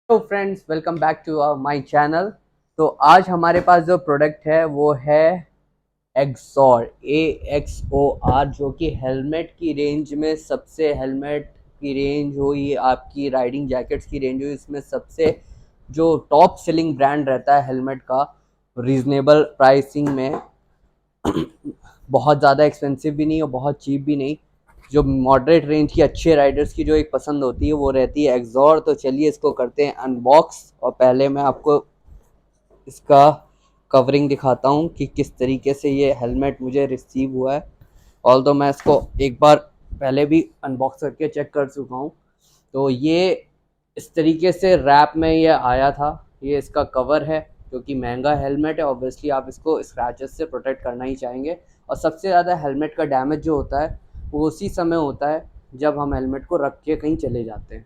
Hello friends, welcome back to my channel. तो आज हमारे पास जो प्रोडक्ट है वो है एक्सॉर, AXOR, जो कि हेलमेट की रेंज में सबसे, हेलमेट की रेंज हो, ये आपकी राइडिंग जैकेट्स की रेंज हो, इसमें सबसे जो टॉप सेलिंग ब्रांड रहता है हेलमेट का, रीजनेबल प्राइसिंग में। बहुत ज़्यादा एक्सपेंसिव भी नहीं और बहुत चीप भी नहीं। जो मॉडरेट रेंज की अच्छे राइडर्स की जो एक पसंद होती है वो रहती है एक्सॉर। तो चलिए इसको करते हैं अनबॉक्स, और पहले मैं आपको इसका कवरिंग दिखाता हूँ कि किस तरीके से ये हेलमेट मुझे रिसीव हुआ है। ऑल्दो मैं इसको एक बार पहले भी अनबॉक्स करके चेक कर चुका हूँ। तो ये इस तरीके से रैप में ये आया था। ये इसका कवर है, जो कि महंगा हेलमेट है, ऑब्वियसली आप इसको स्क्रैचेस से प्रोटेक्ट करना ही चाहेंगे। और सबसे ज़्यादा हेलमेट का डैमेज जो होता है वो उसी समय होता है जब हम हेलमेट को रख के कहीं चले जाते हैं,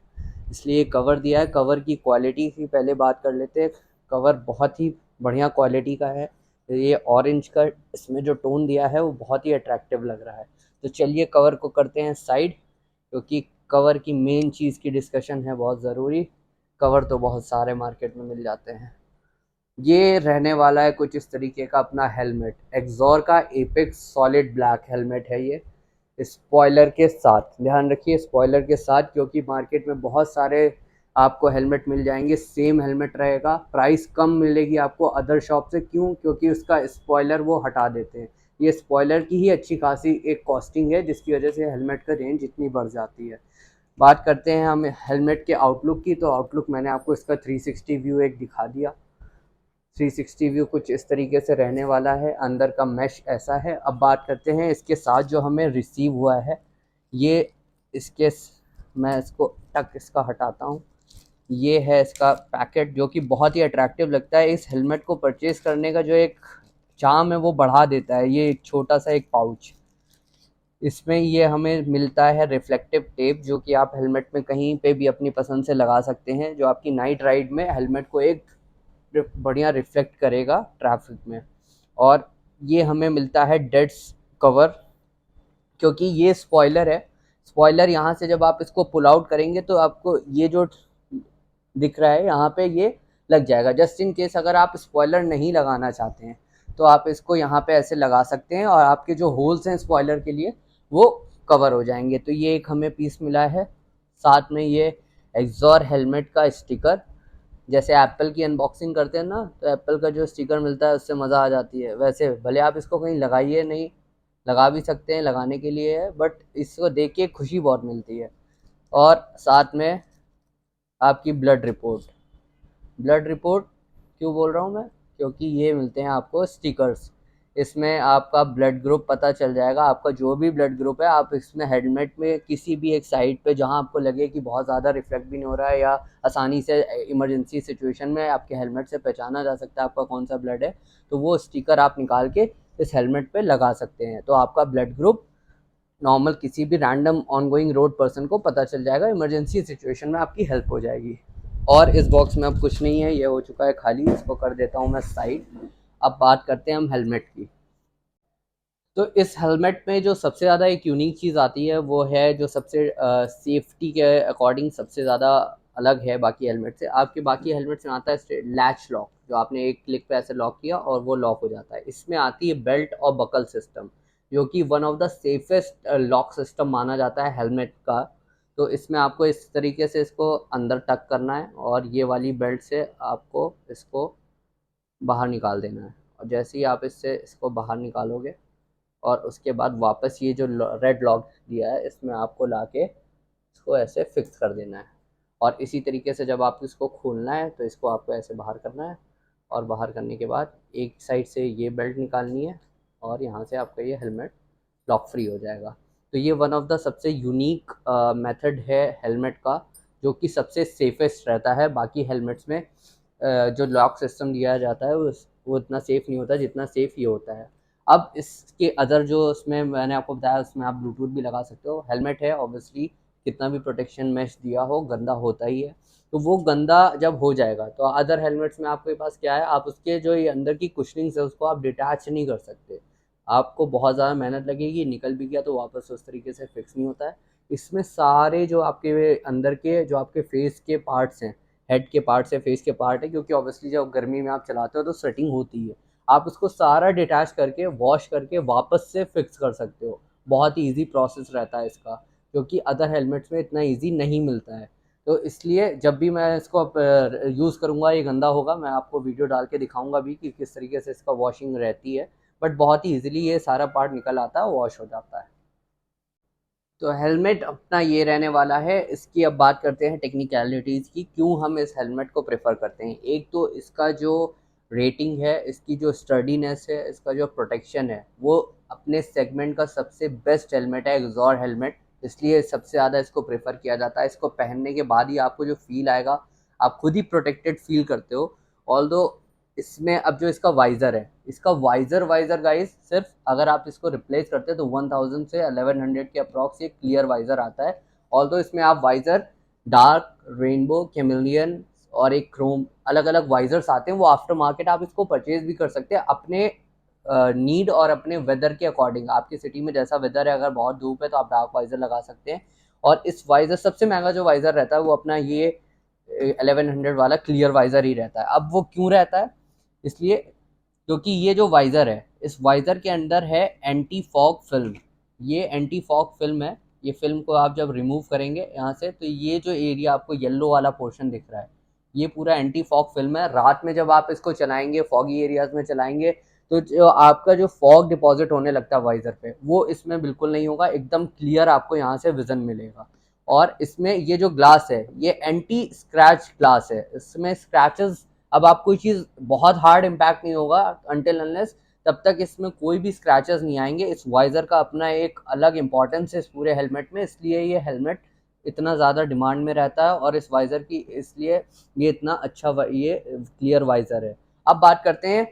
इसलिए कवर दिया है। कवर की क्वालिटी की पहले बात कर लेते हैं। कवर बहुत ही बढ़िया क्वालिटी का है। ये ऑरेंज का इसमें जो टोन दिया है वो बहुत ही अट्रैक्टिव लग रहा है। तो चलिए कवर को करते हैं साइड, क्योंकि कवर की मेन चीज़ की डिस्कशन है बहुत ज़रूरी। कवर तो बहुत सारे मार्केट में मिल जाते हैं। ये रहने वाला है कुछ इस तरीके का अपना हेलमेट। एक्सॉर का एपेक्स सॉलिड ब्लैक हेलमेट है ये, स्पॉइलर के साथ। ध्यान रखिए स्पॉइलर के साथ, क्योंकि मार्केट में बहुत सारे आपको हेलमेट मिल जाएंगे, सेम हेलमेट रहेगा, प्राइस कम मिलेगी आपको अदर शॉप से। क्यों? क्योंकि उसका स्पॉइलर वो हटा देते हैं। ये स्पॉइलर की ही अच्छी खासी एक कॉस्टिंग है, जिसकी वजह से हेलमेट का रेंज इतनी बढ़ जाती है। बात करते हैं हम हेलमेट के आउटलुक की। तो आउटलुक मैंने आपको इसका 360 व्यू एक दिखा दिया। 360 व्यू कुछ इस तरीके से रहने वाला है। अंदर का मैश ऐसा है। अब बात करते हैं इसके साथ जो हमें रिसीव हुआ है। ये इसके मैं इसको टक इसका हटाता हूँ। ये है इसका पैकेट, जो कि बहुत ही अट्रैक्टिव लगता है। इस हेलमेट को परचेज करने का जो एक चार्म है वो बढ़ा देता है ये एक छोटा सा एक पाउच। इसमें ये हमें मिलता है रिफ्लेक्टिव टेप, जो कि आप हेलमेट में कहीं पे भी अपनी पसंद से लगा सकते हैं, जो आपकी नाइट राइड में हेलमेट को एक बढ़िया रिफ्लेक्ट करेगा ट्रैफिक में। और ये हमें मिलता है डेड्स कवर, क्योंकि ये स्पॉइलर है। स्पॉइलर यहाँ से जब आप इसको पुल आउट करेंगे तो आपको ये जो दिख रहा है यहाँ पे ये लग जाएगा। जस्ट इन केस अगर आप स्पॉइलर नहीं लगाना चाहते हैं तो आप इसको यहाँ पे ऐसे लगा सकते हैं, और आपके जो होल्स हैं स्पॉइलर के लिए वो कवर हो जाएंगे। तो ये एक हमें पीस मिला है। साथ में ये एक्सॉर हेलमेट का स्टिकर, जैसे एप्पल की अनबॉक्सिंग करते हैं ना, तो एप्पल का जो स्टिकर मिलता है उससे मज़ा आ जाती है। वैसे भले आप इसको कहीं लगाइए नहीं, लगा भी सकते हैं, लगाने के लिए है, बट इसको देख के खुशी बहुत मिलती है। और साथ में आपकी ब्लड रिपोर्ट। ब्लड रिपोर्ट क्यों बोल रहा हूँ मैं? क्योंकि ये मिलते हैं आपको स्टिकर्स। इसमें आपका ब्लड ग्रुप पता चल जाएगा। आपका जो भी ब्लड ग्रुप है, आप इसमें हेलमेट में किसी भी एक साइड पे जहाँ आपको लगे कि बहुत ज़्यादा रिफ्लेक्ट भी नहीं हो रहा है, या आसानी से इमरजेंसी सिचुएशन में आपके हेलमेट से पहचाना जा सकता है आपका कौन सा ब्लड है, तो वो स्टिकर आप निकाल के इस हेलमेट पे लगा सकते हैं। तो आपका ब्लड ग्रुप नॉर्मल किसी भी रैंडम ऑनगोइंग रोड पर्सन को पता चल जाएगा। इमरजेंसी सिचुएशन में आपकी हेल्प हो जाएगी। और इस बॉक्स में अब कुछ नहीं है, ये हो चुका है खाली। इसको कर देता हूँ मैं साइड। अब बात करते हैं हम हेलमेट की। तो इस हेलमेट में जो सबसे ज़्यादा एक यूनिक चीज़ आती है वो है, जो सबसे सेफ्टी के अकॉर्डिंग सबसे ज़्यादा अलग है बाकी हेलमेट से। आपके बाकी हेलमेट में आता है लैच लॉक, जो आपने एक क्लिक पे ऐसे लॉक किया और वो लॉक हो जाता है। इसमें आती है बेल्ट और बकल सिस्टम, जो कि one of the safest lock system माना जाता है हेलमेट का। तो इसमें आपको इस तरीके से इसको अंदर टक करना है, और ये वाली बेल्ट से आपको इसको बाहर निकाल देना है। और जैसे ही आप इससे इसको बाहर निकालोगे, और उसके बाद वापस ये जो रेड लॉक दिया है इसमें आपको लाके इसको ऐसे फिक्स कर देना है। और इसी तरीके से जब आपको इसको खोलना है तो इसको आपको ऐसे बाहर करना है, और बाहर करने के बाद एक साइड से ये बेल्ट निकालनी है, और यहाँ से आपका ये हेलमेट लॉक फ्री हो जाएगा। तो ये वन ऑफ द सबसे यूनिक मेथड है हेलमेट का, जो कि सबसे सेफेस्ट रहता है। बाकी हेलमेट्स में जो लॉक सिस्टम दिया जाता है वो इतना सेफ़ नहीं होता जितना सेफ़ ये होता है। अब इसके अदर जो उसमें मैंने आपको बताया, उसमें आप ब्लूटूथ भी लगा सकते हो। हेलमेट है ऑब्वियसली, कितना भी प्रोटेक्शन मैश दिया हो गंदा होता ही है। तो वो गंदा जब हो जाएगा तो अदर हेलमेट्स में आपके पास क्या है, आप उसके जो ये अंदर की कुशनिंग्स है उसको आप डिटैच नहीं कर सकते। आपको बहुत ज़्यादा मेहनत लगेगी, निकल भी गया तो वापस उस तरीके से फिक्स नहीं होता है। इसमें सारे जो आपके अंदर के जो आपके फेस के पार्ट्स हैं हेड के पार्ट से फेस के पार्ट है, क्योंकि ऑब्वियसली जब गर्मी में आप चलाते हो तो स्वेटिंग होती है। आप उसको सारा डिटैच करके वॉश करके वापस से फिक्स कर सकते हो। बहुत ही ईजी प्रोसेस रहता है इसका, क्योंकि अदर हेलमेट्स में इतना ईजी नहीं मिलता है। तो इसलिए जब भी मैं इसको यूज़ करूँगा, ये गंदा होगा, मैं आपको वीडियो डाल के दिखाऊंगा भी कि किस तरीके से इसका वॉशिंग रहती है। बट बहुत ही ईजिली ये सारा पार्ट निकल आता है, वॉश हो जाता है। तो हेलमेट अपना ये रहने वाला है। इसकी अब बात करते हैं टेक्निकलिटीज़ की, क्यों हम इस हेलमेट को प्रेफर करते हैं। एक तो इसका जो रेटिंग है, इसकी जो स्टडीनेस है, इसका जो प्रोटेक्शन है, वो अपने सेगमेंट का सबसे बेस्ट हेलमेट है एक्सॉर हेलमेट। इसलिए सबसे ज़्यादा इसको प्रेफर किया जाता है। इसको पहनने के बाद ही आपको जो फील आएगा, आप खुद ही प्रोटेक्टेड फील करते हो। ऑल्दो इसमें अब जो इसका वाइज़र है, इसका वाइज़र गाइस सिर्फ अगर आप इसको रिप्लेस करते हैं तो 1000 से 1100 के अप्रॉक्स ये क्लियर वाइज़र आता है। ऑल्दो इसमें आप वाइज़र डार्क, रेनबो, कैमेलियन और एक क्रोम, अलग अलग वाइज़र्स आते हैं। वो आफ्टर मार्केट आप इसको परचेज भी कर सकते हैं अपने नीड और अपने वेदर के अकॉर्डिंग। आपकी सिटी में जैसा वेदर है, अगर बहुत धूप है तो आप डार्क वाइज़र लगा सकते हैं। और इस वाइज़र सबसे महंगा जो वाइज़र रहता है वो अपना ये 1100 वाला क्लियर वाइज़र ही रहता है। अब वो क्यों रहता है? इसलिए क्योंकि ये जो वाइज़र है, इस वाइज़र के अंदर है एंटी फॉग फिल्म। ये एंटी फॉग फिल्म है। ये फिल्म को आप जब रिमूव करेंगे यहाँ से, तो ये जो एरिया आपको येलो वाला पोर्शन दिख रहा है, ये पूरा एंटी फॉग फिल्म है। रात में जब आप इसको चलाएंगे, फॉगी एरियाज में चलाएंगे, तो जो आपका जो फॉग डिपॉजिट होने लगता है वाइज़र पे, वो इसमें बिल्कुल नहीं होगा। एकदम क्लियर आपको यहाँ से विजन मिलेगा। और इसमें ये जो ग्लास है, ये एंटी स्क्रैच ग्लास है। इसमें स्क्रैचेस, अब आप कोई चीज़ बहुत हार्ड इम्पैक्ट नहीं होगा अनटिल अनलेस, तब तक इसमें कोई भी स्क्रैचेस नहीं आएंगे। इस वाइज़र का अपना एक अलग इंपॉर्टेंस है इस पूरे हेलमेट में, इसलिए ये हेलमेट इतना ज़्यादा डिमांड में रहता है। और इस वाइज़र की इसलिए ये इतना अच्छा ये क्लियर वाइज़र है। अब बात करते हैं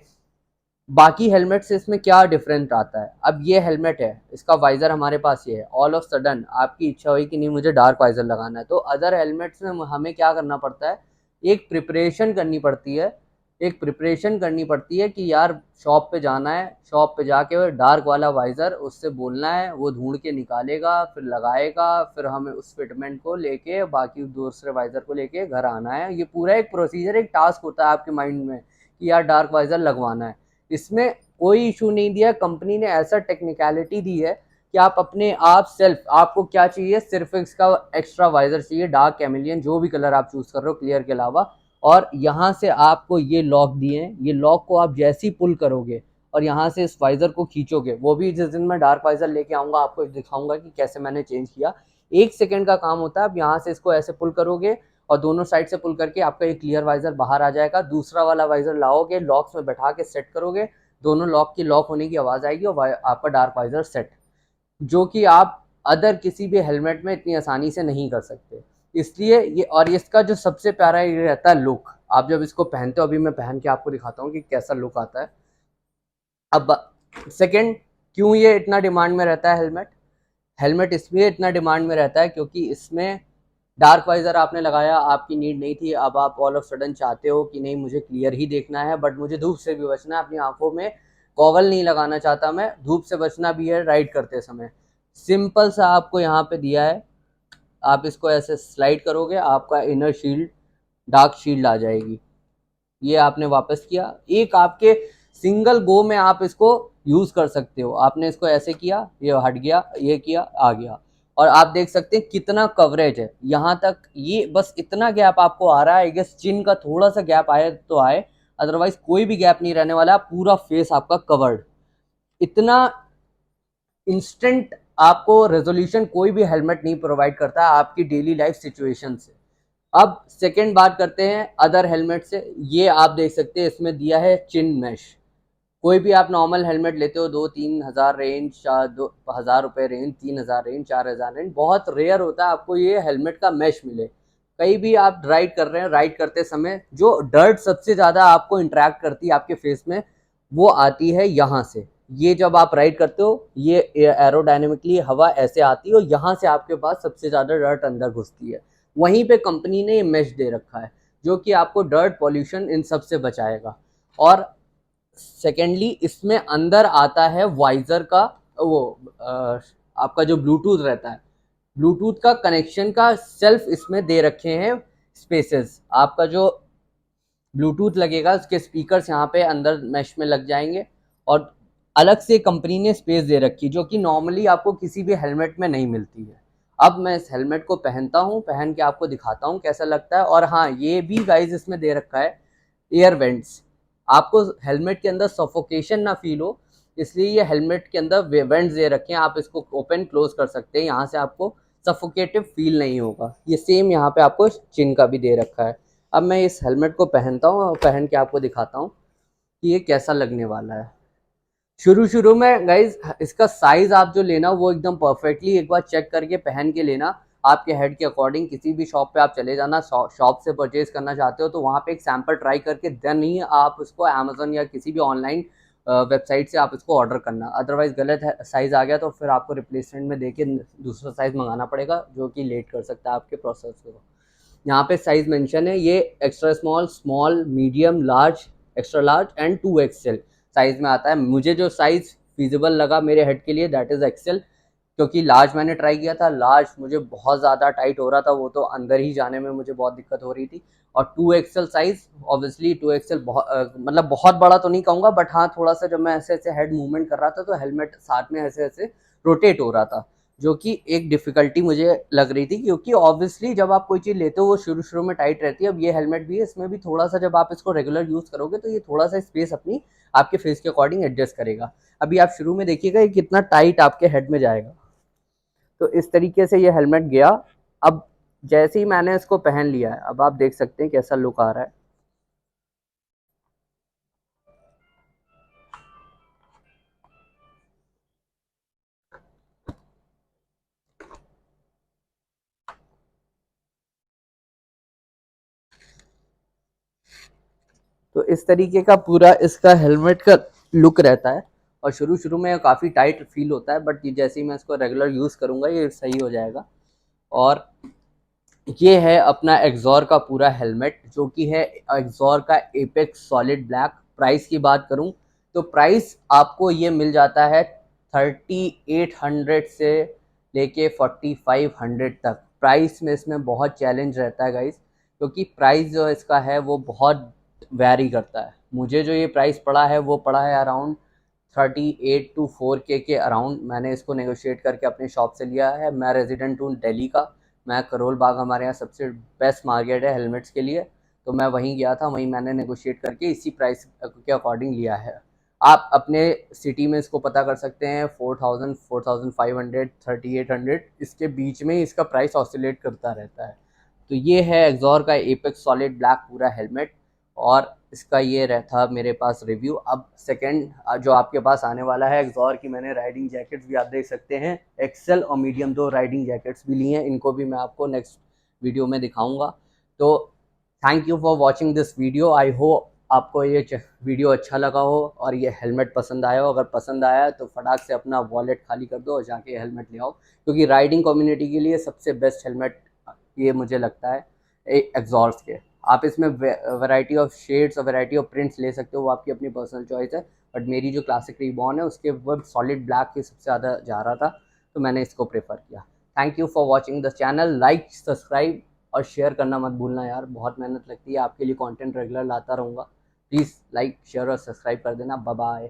बाकी हेलमेट से इसमें क्या डिफरेंट आता है। अब ये हेलमेट है, इसका वाइज़र हमारे पास ये है। ऑल ऑफ सडन आपकी इच्छा हुई कि नहीं मुझे डार्क वाइज़र लगाना है, तो अदर हेलमेट्स में हमें क्या करना पड़ता है, एक प्रिपरेशन करनी पड़ती है। एक प्रिपरेशन करनी पड़ती है कि यार शॉप पे जाना है, शॉप पे जाके डार्क वाला वाइज़र उससे बोलना है, वो ढूंढ के निकालेगा, फिर लगाएगा, फिर हमें उस फिटमेंट को लेके बाकी दूसरे वाइज़र को लेके घर आना है। ये पूरा एक प्रोसीजर, एक टास्क होता है आपके माइंड में कि यार डार्क वाइज़र लगवाना है। इसमें कोई इशू नहीं दिया, कंपनी ने ऐसा टेक्निकलिटी दी है कि आप अपने आप सेल्फ, आपको क्या चाहिए, सिर्फ इसका एक्स्ट्रा वाइज़र चाहिए, डार्क, कैमेलियन, जो भी कलर आप चूज़ कर रहे हो क्लियर के अलावा। और यहाँ से आपको ये लॉक दिए हैं, ये लॉक को आप जैसे ही पुल करोगे और यहाँ से इस वाइज़र को खींचोगे, वो भी जिस दिन मैं डार्क वाइज़र लेके आऊँगा आपको दिखाऊंगा कि कैसे मैंने चेंज किया। 1 सेकेंड का काम होता है। आप यहाँ से इसको ऐसे पुल करोगे और दोनों साइड से पुल करके आपका एक क्लियर वाइज़र बाहर आ जाएगा। दूसरा वाला वाइज़र लाओगे, लॉक्स में बैठा के सेट करोगे, दोनों लॉक की लॉक होने की आवाज़ आएगी और आपका डार्क वाइज़र सेट, जो कि आप अदर किसी भी हेलमेट में इतनी आसानी से नहीं कर सकते। इसलिए ये, और इसका जो सबसे प्यारा ये रहता है लुक। आप जब इसको पहनते हो, अभी मैं पहन के आपको दिखाता हूँ कि कैसा लुक आता है। अब सेकंड, क्यों ये इतना डिमांड में रहता है हेलमेट? हेलमेट इसलिए इतना डिमांड में रहता है क्योंकि इसमें डार्क वाइज़र आपने लगाया, आपकी नीड नहीं थी, अब आप ऑल ऑफ सडन चाहते हो कि नहीं मुझे क्लियर ही देखना है, बट मुझे धूप से भी बचना है, अपनी आंखों में गॉगल नहीं लगाना चाहता, मैं धूप से बचना भी है राइड करते समय। सिंपल सा आपको यहाँ पे दिया है, आप इसको ऐसे स्लाइड करोगे, आपका इनर शील्ड, डार्क शील्ड आ जाएगी। ये आपने वापस किया, एक आपके सिंगल गो में आप इसको यूज कर सकते हो। आपने इसको ऐसे किया, ये हट गया, ये किया, आ गया। और आप देख सकते हैं कितना कवरेज है यहाँ तक। ये बस इतना गैप आपको आ रहा है, आई गेस चिन का थोड़ा सा गैप आए तो आए, अदरवाइज कोई भी गैप नहीं रहने वाला। पूरा फेस आपका कवर्ड, इतना इंस्टेंट आपको रेजोल्यूशन कोई भी हेलमेट नहीं प्रोवाइड करता आपकी डेली लाइफ सिचुएशन से। अब सेकेंड बात करते हैं अदर हेलमेट से। ये आप देख सकते हैं इसमें दिया है चिन मैश। कोई भी आप नॉर्मल हेलमेट लेते हो 2-3 हज़ार रेंज, 2,000 रुपये रेंज, 3,000 रेंज, 4,000 रेंज, बहुत रेयर होता है आपको ये हेलमेट का मैश मिले। कहीं भी आप राइड कर रहे हैं, राइड करते समय जो डर्ट सबसे ज़्यादा आपको इंटरेक्ट करती है आपके फेस में, वो आती है यहाँ से। ये जब आप राइड करते हो, ये एरोडायनेमिकली हवा ऐसे आती है और यहाँ से आपके पास सबसे ज़्यादा डर्ट अंदर घुसती है। वहीं पे कंपनी ने ये मैश दे रखा है जो कि आपको डर्ट, पॉल्यूशन, इन सब से बचाएगा। और सेकेंडली इसमें अंदर आता है वाइज़र का वो आपका जो ब्लूटूथ रहता है, ब्लूटूथ का कनेक्शन का सेल्फ इसमें दे रखे हैं। स्पेसेस, आपका जो ब्लूटूथ लगेगा उसके स्पीकर्स यहाँ पे अंदर मैश में लग जाएंगे, और अलग से कंपनी ने स्पेस दे रखी जो कि नॉर्मली आपको किसी भी हेलमेट में नहीं मिलती है। अब मैं इस हेलमेट को पहनता हूँ, पहन के आपको दिखाता हूँ कैसा लगता है। और हाँ, ये भी गाइज इसमें दे रखा है एयर वेंट्स, आपको हेलमेट के अंदर सफोकेशन ना फील हो, इसलिए ये हेलमेट के अंदर वेंट्स दे रखे हैं, आप इसको ओपन क्लोज कर सकते हैं, यहाँ से आपको सफोकेटिव फील नहीं होगा। ये सेम यहाँ पे आपको चिन का भी दे रखा है। अब मैं इस हेलमेट को पहनता हूँ और पहन के आपको दिखाता हूँ कि ये कैसा लगने वाला है। शुरू में गाइज इसका साइज आप जो लेना वो एकदम परफेक्टली एक बार चेक करके पहन के लेना, आपके हेड के अकॉर्डिंग। किसी भी शॉप पे आप चले जाना, शॉप से परचेज करना चाहते हो तो वहाँ पे एक सैंपल ट्राई करके देन ही आप उसको अमेजोन या किसी भी ऑनलाइन वेबसाइट से आप इसको ऑर्डर करना। अदरवाइज गलत साइज आ गया तो फिर आपको रिप्लेसमेंट में देके दूसरा साइज मंगाना पड़ेगा, जो कि लेट कर सकता है आपके प्रोसेस को। यहाँ पे साइज मेंशन है, ये extra small, small, medium, large, extra large and 2XL size में आता है। मुझे जो साइज फिजिबल लगा मेरे हेड के लिए दैट इज एक्सेल, क्योंकि लार्ज मैंने ट्राई किया था, लार्ज मुझे बहुत ज़्यादा टाइट हो रहा था, वो तो अंदर ही जाने में मुझे बहुत दिक्कत हो रही थी। और 2XL साइज, ऑब्वियसली 2XL बहुत मतलब बहुत बड़ा तो नहीं कहूँगा, बट हाँ थोड़ा सा जब मैं ऐसे ऐसे हेड मूवमेंट कर रहा था तो हेलमेट साथ में ऐसे ऐसे रोटेट हो रहा था, जो कि एक डिफ़िकल्टी मुझे लग रही थी, क्योंकि ऑब्वियसली जब आप कोई चीज़ लेते हो वो शुरू में टाइट रहती है। अब ये हेलमेट भी है, इसमें भी थोड़ा सा जब आप इसको रेगुलर यूज़ करोगे तो ये थोड़ा सा स्पेस अपनी आपके फेस के अकॉर्डिंग एडजस्ट करेगा। अभी आप शुरू में देखिएगा ये कितना टाइट आपके हेड में जाएगा। तो इस तरीके से ये हेलमेट गया। अब जैसे ही मैंने इसको पहन लिया है, अब आप देख सकते हैं कैसा लुक आ रहा है। तो इस तरीके का पूरा इसका हेलमेट का लुक रहता है, और शुरू में काफ़ी टाइट फील होता है, बट जैसे ही मैं इसको रेगुलर यूज़ करूँगा ये सही हो जाएगा। और ये है अपना एक्सॉर का पूरा हेलमेट, जो कि है एक्सॉर का एपेक्स सॉलिड ब्लैक। प्राइस की बात करूं तो प्राइस आपको ये मिल जाता है 3800 से लेके 4500 तक। प्राइस में इसमें बहुत चैलेंज रहता है गाइस, क्योंकि प्राइस जो इसका है वो बहुत वैरी करता है। मुझे जो ये प्राइस पड़ा है वो पड़ा है अराउंड 38 to 4K के अराउंड। मैंने इसको नेगोशिएट करके अपने शॉप से लिया है। मैं रेजिडेंट हूँ दिल्ली का, मैं करोल बाग, हमारे यहाँ सबसे बेस्ट मार्केट है हेलमेट्स के लिए, तो मैं वहीं गया था, वहीं मैंने नेगोशिएट करके इसी प्राइस के अकॉर्डिंग लिया है। आप अपने सिटी में इसको पता कर सकते हैं, 4000, 4500, 3800, इसके बीच में ही इसका प्राइस ऑसिलेट करता रहता है। तो ये है एक्सॉर का एपेक्स सॉलिड ब्लैक पूरा हेलमेट, और इसका ये रहता मेरे पास रिव्यू। अब सेकंड जो आपके पास आने वाला है एक्सॉर की, मैंने राइडिंग जैकेट्स भी आप देख सकते हैं, एक्सेल और मीडियम दो राइडिंग जैकेट्स भी लिए हैं, इनको भी मैं आपको नेक्स्ट वीडियो में दिखाऊंगा। तो thank you for watching this video. I hope आपको ये वीडियो अच्छा लगा हो और ये हेलमेट पसंद आया हो। अगर पसंद आया तो फटाक से अपना वॉलेट खाली कर दो और जाके हेलमेट ले आओ, क्योंकि राइडिंग कम्युनिटी के लिए सबसे बेस्ट हेलमेट ये मुझे लगता है एग्जॉर्स के। आप इसमें वैरायटी ऑफ शेड्स और वैरायटी ऑफ प्रिंट्स ले सकते हो, वो आपकी अपनी पर्सनल चॉइस है, बट मेरी जो क्लासिक रिबॉन है उसके वो सॉलिड ब्लैक की सबसे ज़्यादा जा रहा था, तो मैंने इसको प्रेफर किया। Thank you for watching the channel. Like, subscribe और शेयर करना मत भूलना यार, बहुत मेहनत लगती है, आपके लिए कंटेंट रेगुलर लाता रहूँगा। प्लीज़ लाइक, शेयर और सब्सक्राइब कर देना। Bye bye.